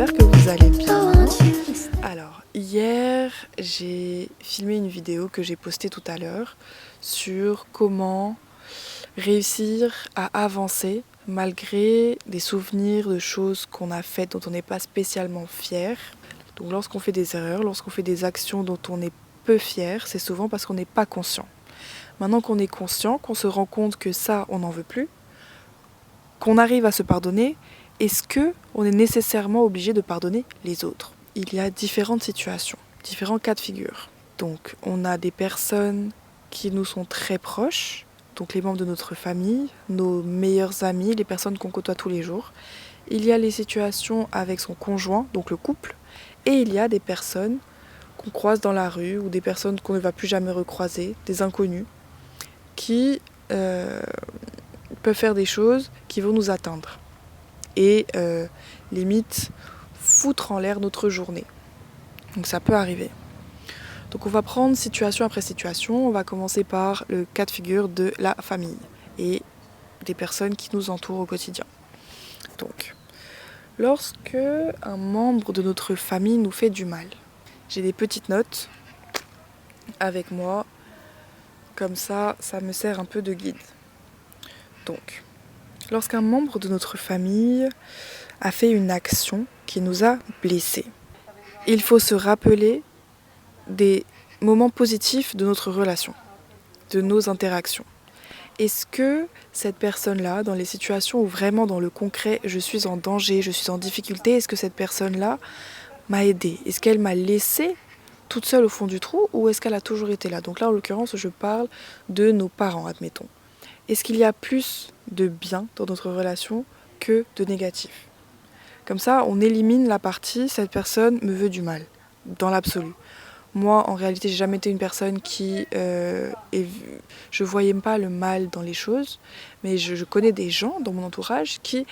j'espère que vous allez bien. Alors, hier, j'ai filmé une vidéo que j'ai postée tout à l'heure sur comment réussir à avancer malgré des souvenirs de choses qu'on a faites dont on n'est pas spécialement fier. Donc lorsqu'on fait des erreurs, lorsqu'on fait des actions dont on est peu fier, c'est souvent parce qu'on n'est pas conscient. Maintenant qu'on est conscient, qu'on se rend compte que ça, on n'en veut plus, qu'on arrive à se pardonner, est-ce qu'on est nécessairement obligé de pardonner les autres ? Il y a différentes situations, différents cas de figure. Donc on a des personnes qui nous sont très proches, donc les membres de notre famille, nos meilleurs amis, les personnes qu'on côtoie tous les jours. Il y a les situations avec son conjoint, donc le couple, et il y a des personnes qu'on croise dans la rue ou des personnes qu'on ne va plus jamais recroiser, des inconnus, qui peuvent faire des choses qui vont nous atteindre et limite foutre en l'air notre journée. Donc ça peut arriver. Donc on va prendre situation après situation, on va commencer par le cas de figure de la famille et des personnes qui nous entourent au quotidien. Donc, lorsque un membre de notre famille nous fait du mal, j'ai des petites notes avec moi, comme ça me sert un peu de guide. Donc, lorsqu'un membre de notre famille a fait une action qui nous a blessés, il faut se rappeler des moments positifs de notre relation, de nos interactions. Est-ce que cette personne-là, dans les situations où vraiment dans le concret, je suis en danger, je suis en difficulté, est-ce que cette personne-là m'a aidée ? Est-ce qu'elle m'a laissée toute seule au fond du trou ou est-ce qu'elle a toujours été là ? Donc là, en l'occurrence, je parle de nos parents, admettons. Est-ce qu'il y a plus de bien dans notre relation que de négatif ? Comme ça, on élimine la partie « cette personne me veut du mal », dans l'absolu. Moi, en réalité, j'ai jamais été une personne qui... je voyais pas le mal dans les choses, mais je connais des gens dans mon entourage qui,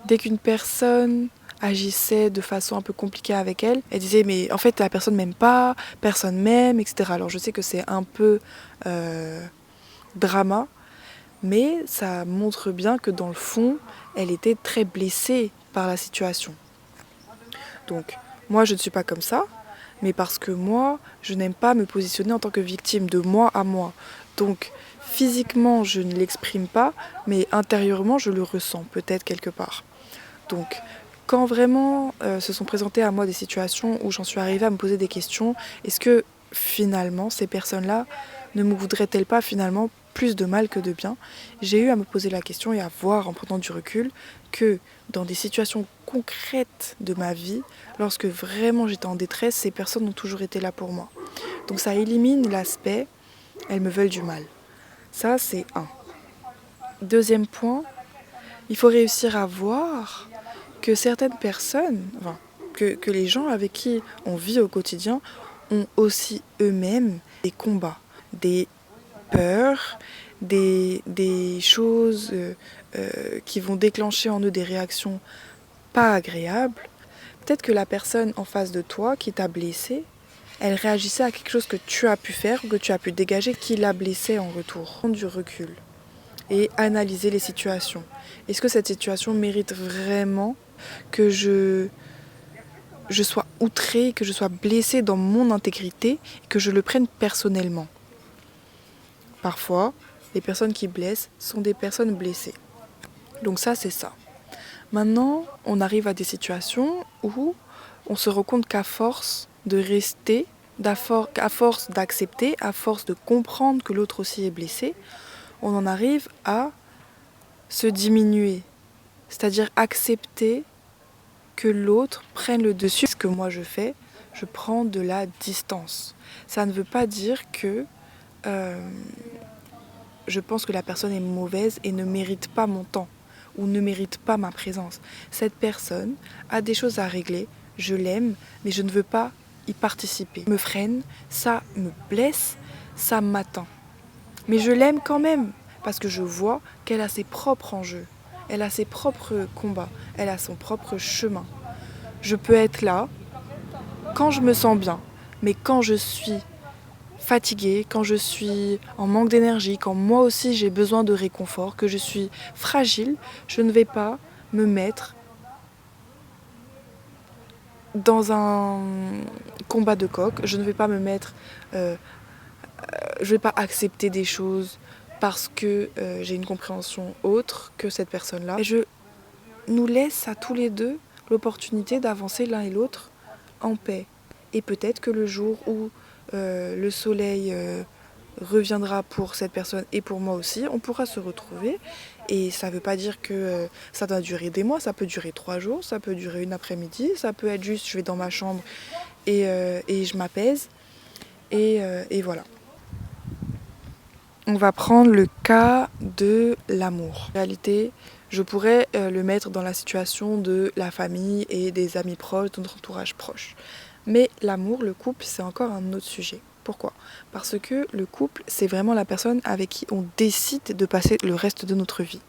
dès qu'une personne agissait de façon un peu compliquée avec elle, elle disait « mais en fait, la personne m'aime pas, personne m'aime, etc. » Alors je sais que c'est un peu drama, mais ça montre bien que dans le fond, elle était très blessée par la situation. Donc, moi, je ne suis pas comme ça, mais parce que moi, je n'aime pas me positionner en tant que victime de moi à moi. Donc, physiquement, je ne l'exprime pas, mais intérieurement, je le ressens peut-être quelque part. Donc, quand vraiment se sont présentées à moi des situations où j'en suis arrivée à me poser des questions, est-ce que finalement, ces personnes-là ne me voudraient-elles pas finalement plus de mal que de bien ? J'ai eu à me poser la question et à voir en prenant du recul que dans des situations concrètes de ma vie, lorsque vraiment j'étais en détresse, ces personnes ont toujours été là pour moi. Donc ça élimine l'aspect « elles me veulent du mal ». Ça, c'est un. Deuxième point, il faut réussir à voir que certaines personnes, que les gens avec qui on vit au quotidien ont aussi eux-mêmes des combats, des peurs, des choses qui vont déclencher en eux des réactions pas agréables. Peut-être que la personne en face de toi qui t'a blessé, elle réagissait à quelque chose que tu as pu faire ou que tu as pu dégager qui la blessait en retour. Prendre du recul et analyser les situations. Est-ce que cette situation mérite vraiment que je sois outrée, que je sois blessée dans mon intégrité et que je le prenne personnellement ? Parfois, les personnes qui blessent sont des personnes blessées. Donc ça, c'est ça. Maintenant, on arrive à des situations où on se rend compte qu'à force de rester, à force d'accepter, à force de comprendre que l'autre aussi est blessé, on en arrive à se diminuer. C'est-à-dire accepter que l'autre prenne le dessus. Ce que moi je fais, je prends de la distance. Ça ne veut pas dire que je pense que la personne est mauvaise et ne mérite pas mon temps ou ne mérite pas ma présence. Cette personne a des choses à régler, je l'aime, mais je ne veux pas y participer. Me freine, ça me blesse, ça m'atteint. Mais je l'aime quand même, parce que je vois qu'elle a ses propres enjeux, elle a ses propres combats, elle a son propre chemin. Je peux être là quand je me sens bien, mais quand je suis fatiguée, quand je suis en manque d'énergie, quand moi aussi j'ai besoin de réconfort, que je suis fragile, je ne vais pas me mettre dans un combat de coq, je ne vais pas me mettre, je vais pas accepter des choses parce que j'ai une compréhension autre que cette personne-là. Et je nous laisse à tous les deux l'opportunité d'avancer l'un et l'autre en paix. Et peut-être que le jour où le soleil reviendra pour cette personne et pour moi aussi, on pourra se retrouver. Et ça ne veut pas dire que ça doit durer des mois, ça peut durer 3 jours, ça peut durer une après-midi, ça peut être juste je vais dans ma chambre et je m'apaise. Et voilà. On va prendre le cas de l'amour. En réalité, je pourrais le mettre dans la situation de la famille et des amis proches, de notre entourage proche. Mais l'amour, le couple, c'est encore un autre sujet. Pourquoi ? Parce que le couple, c'est vraiment la personne avec qui on décide de passer le reste de notre vie.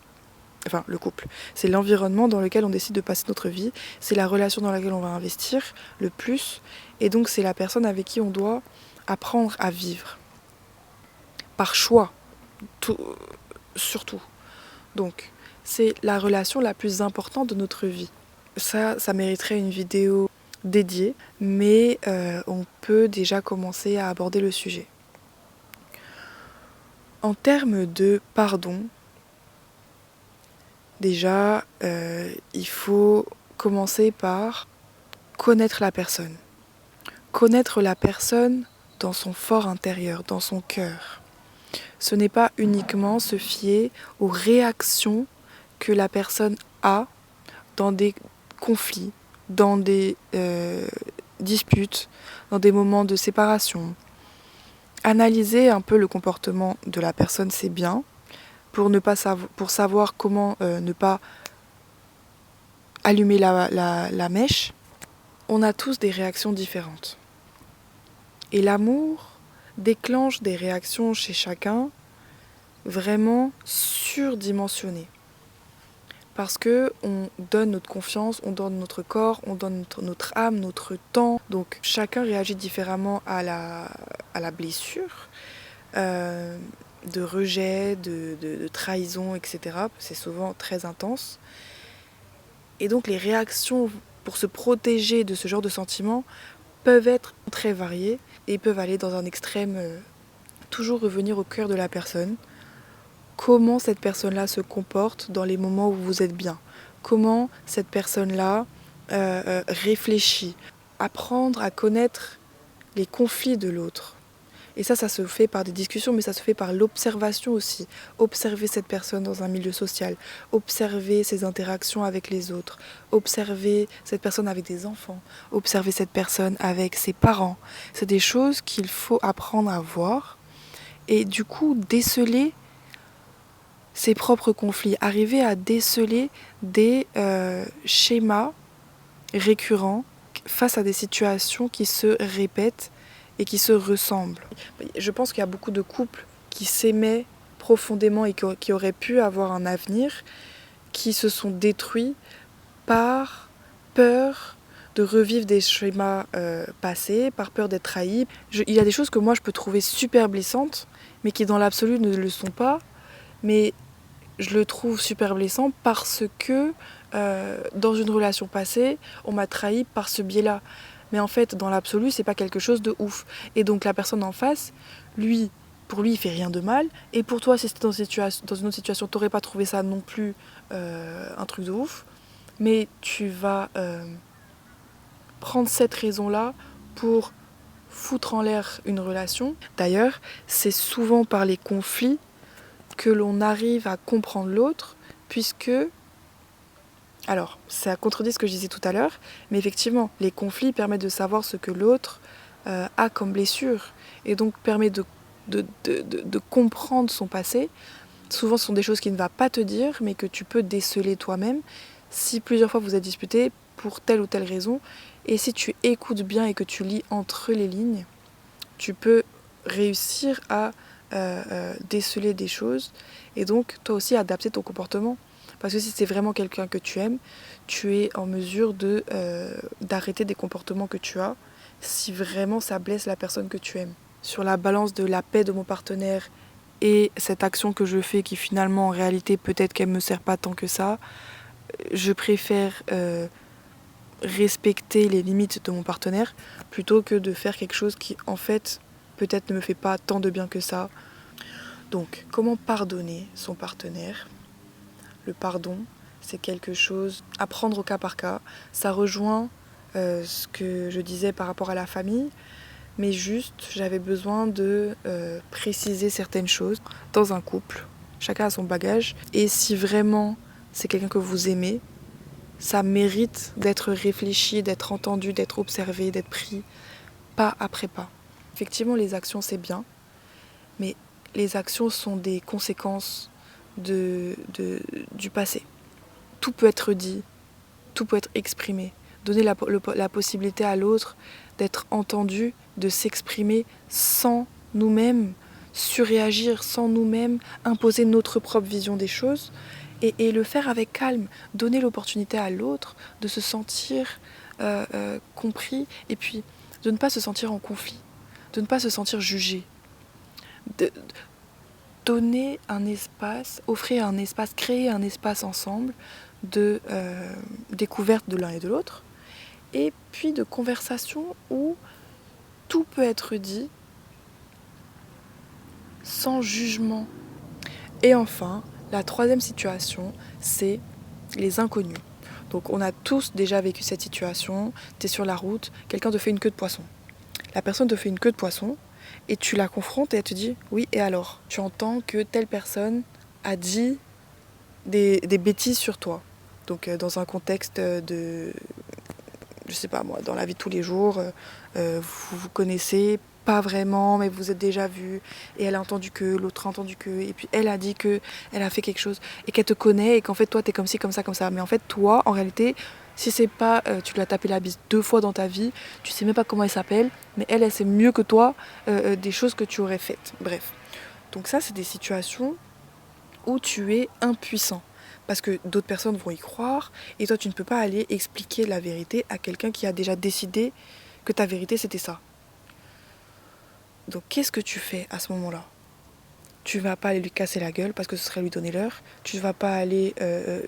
Enfin, le couple. C'est l'environnement dans lequel on décide de passer notre vie. C'est la relation dans laquelle on va investir le plus. Et donc, c'est la personne avec qui on doit apprendre à vivre. Par choix, surtout. Donc, c'est la relation la plus importante de notre vie. Ça mériterait une vidéo dédiée, mais on peut déjà commencer à aborder le sujet. En termes de pardon, déjà, il faut commencer par connaître la personne. Connaître la personne dans son fort intérieur, dans son cœur. Ce n'est pas uniquement se fier aux réactions que la personne a dans des conflits, dans des disputes, dans des moments de séparation. Analyser un peu le comportement de la personne, c'est bien, pour savoir comment ne pas allumer la mèche. On a tous des réactions différentes. Et l'amour déclenche des réactions chez chacun vraiment surdimensionnées. Parce que on donne notre confiance, on donne notre corps, on donne notre âme, notre temps. Donc chacun réagit différemment à la blessure, de rejet, de trahison, etc. C'est souvent très intense. Et donc les réactions pour se protéger de ce genre de sentiments peuvent être très variées et peuvent aller dans un extrême, toujours revenir au cœur de la personne. Comment cette personne-là se comporte dans les moments où vous êtes bien. Comment cette personne-là réfléchit. Apprendre à connaître les conflits de l'autre. Et ça se fait par des discussions, mais ça se fait par l'observation aussi. Observer cette personne dans un milieu social. Observer ses interactions avec les autres. Observer cette personne avec des enfants. Observer cette personne avec ses parents. C'est des choses qu'il faut apprendre à voir. Et du coup, déceler ses propres conflits, arriver à déceler des schémas récurrents face à des situations qui se répètent et qui se ressemblent. Je pense qu'il y a beaucoup de couples qui s'aimaient profondément et qui auraient pu avoir un avenir, qui se sont détruits par peur de revivre des schémas passés, par peur d'être trahis. Il y a des choses que moi je peux trouver super blessantes, mais qui dans l'absolu ne le sont pas. Mais je le trouve super blessant parce que dans une relation passée, on m'a trahi par ce biais-là. Mais en fait, dans l'absolu, c'est pas quelque chose de ouf. Et donc la personne en face, pour lui, il fait rien de mal. Et pour toi, si c'était dans une autre situation, t'aurais pas trouvé ça non plus un truc de ouf. Mais tu vas prendre cette raison-là pour foutre en l'air une relation. D'ailleurs, c'est souvent par les conflits que l'on arrive à comprendre l'autre, puisque... Alors, ça contredit ce que je disais tout à l'heure, mais effectivement, les conflits permettent de savoir ce que l'autre a comme blessure, et donc permet de comprendre son passé. Souvent, ce sont des choses qu'il ne va pas te dire, mais que tu peux déceler toi-même, si plusieurs fois vous êtes disputés pour telle ou telle raison, et si tu écoutes bien et que tu lis entre les lignes, tu peux réussir à déceler des choses et donc toi aussi adapter ton comportement, parce que si c'est vraiment quelqu'un que tu aimes, tu es en mesure d'arrêter des comportements que tu as si vraiment ça blesse la personne que tu aimes. Sur la balance de la paix de mon partenaire et cette action que je fais qui finalement en réalité peut-être qu'elle me sert pas tant que ça, je préfère respecter les limites de mon partenaire plutôt que de faire quelque chose qui en fait peut-être ne me fait pas tant de bien que ça. Donc comment pardonner son partenaire? Le pardon, c'est quelque chose à prendre au cas par cas. Ça rejoint ce que je disais par rapport à la famille, mais juste j'avais besoin de préciser certaines choses dans un couple. Chacun a son bagage et si vraiment c'est quelqu'un que vous aimez, ça mérite d'être réfléchi, d'être entendu, d'être observé, d'être pris pas après pas. Effectivement, les actions c'est bien, mais les actions sont des conséquences du passé. Tout peut être dit, tout peut être exprimé. Donner la possibilité à l'autre d'être entendu, de s'exprimer sans nous-mêmes surréagir, sans nous-mêmes imposer notre propre vision des choses et le faire avec calme. Donner l'opportunité à l'autre de se sentir compris et puis de ne pas se sentir en conflit, de ne pas se sentir jugé. Donner un espace, offrir un espace, créer un espace ensemble de découverte de l'un et de l'autre, et puis de conversation où tout peut être dit sans jugement. Et enfin, la troisième situation, c'est les inconnus. Donc on a tous déjà vécu cette situation, tu es sur la route, quelqu'un te fait une queue de poisson. La personne te fait une queue de poisson, et tu la confrontes et elle te dit oui et alors tu entends que telle personne a dit des bêtises sur toi, donc dans un contexte de je sais pas moi, dans la vie de tous les jours, vous vous connaissez pas vraiment mais vous êtes déjà vus et elle a entendu que, l'autre a entendu que et puis elle a dit que elle a fait quelque chose et qu'elle te connaît et qu'en fait toi t'es comme ci comme ça mais en fait toi en réalité si c'est pas tu lui as tapé la bise 2 fois dans ta vie, tu sais même pas comment elle s'appelle, mais elle sait mieux que toi des choses que tu aurais faites. Bref. Donc ça, c'est des situations où tu es impuissant. Parce que d'autres personnes vont y croire et toi, tu ne peux pas aller expliquer la vérité à quelqu'un qui a déjà décidé que ta vérité, c'était ça. Donc qu'est-ce que tu fais à ce moment-là? Tu vas pas aller lui casser la gueule parce que ce serait lui donner l'heure. Tu vas pas aller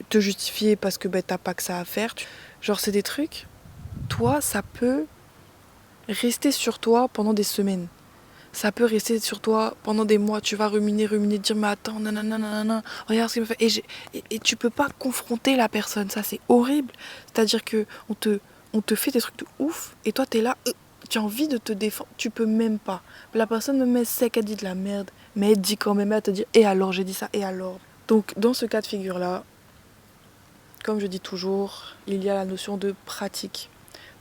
te justifier parce que t'as pas que ça à faire. Genre, c'est des trucs, toi, ça peut rester sur toi pendant des semaines. Ça peut rester sur toi pendant des mois. Tu vas ruminer, dire mais attends, nanana, nanana, regarde ce qu'il me fait. Et tu peux pas confronter la personne. Ça, c'est horrible. C'est-à-dire que on te fait des trucs de ouf et toi, t'es là, tu as envie de te défendre. Tu peux même pas. La personne même sait qu'elle dit de la merde, mais elle dit quand même, elle te dit et alors, j'ai dit ça, et alors. Donc, dans ce cas de figure-là, comme je dis toujours, il y a la notion de pratique.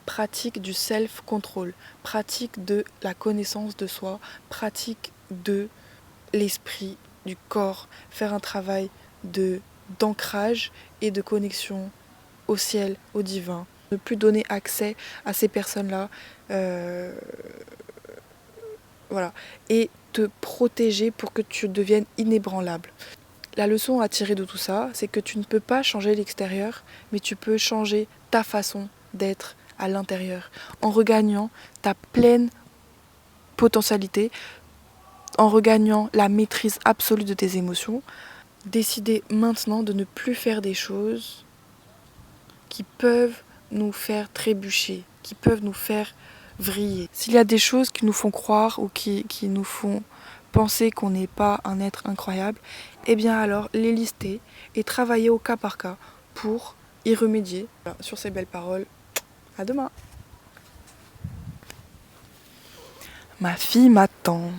Pratique du self-control, pratique de la connaissance de soi, pratique de l'esprit, du corps, faire un travail d'ancrage et de connexion au ciel, au divin. Ne plus donner accès à ces personnes-là, voilà, et te protéger pour que tu deviennes inébranlable. La leçon à tirer de tout ça, c'est que tu ne peux pas changer l'extérieur, mais tu peux changer ta façon d'être à l'intérieur, en regagnant ta pleine potentialité, en regagnant la maîtrise absolue de tes émotions. Décider maintenant de ne plus faire des choses qui peuvent nous faire trébucher, qui peuvent nous faire vriller. S'il y a des choses qui nous font croire ou qui nous font penser qu'on n'est pas un être incroyable, eh bien alors les lister et travailler au cas par cas pour y remédier. Voilà, sur ces belles paroles, à demain. Ma fille m'attend.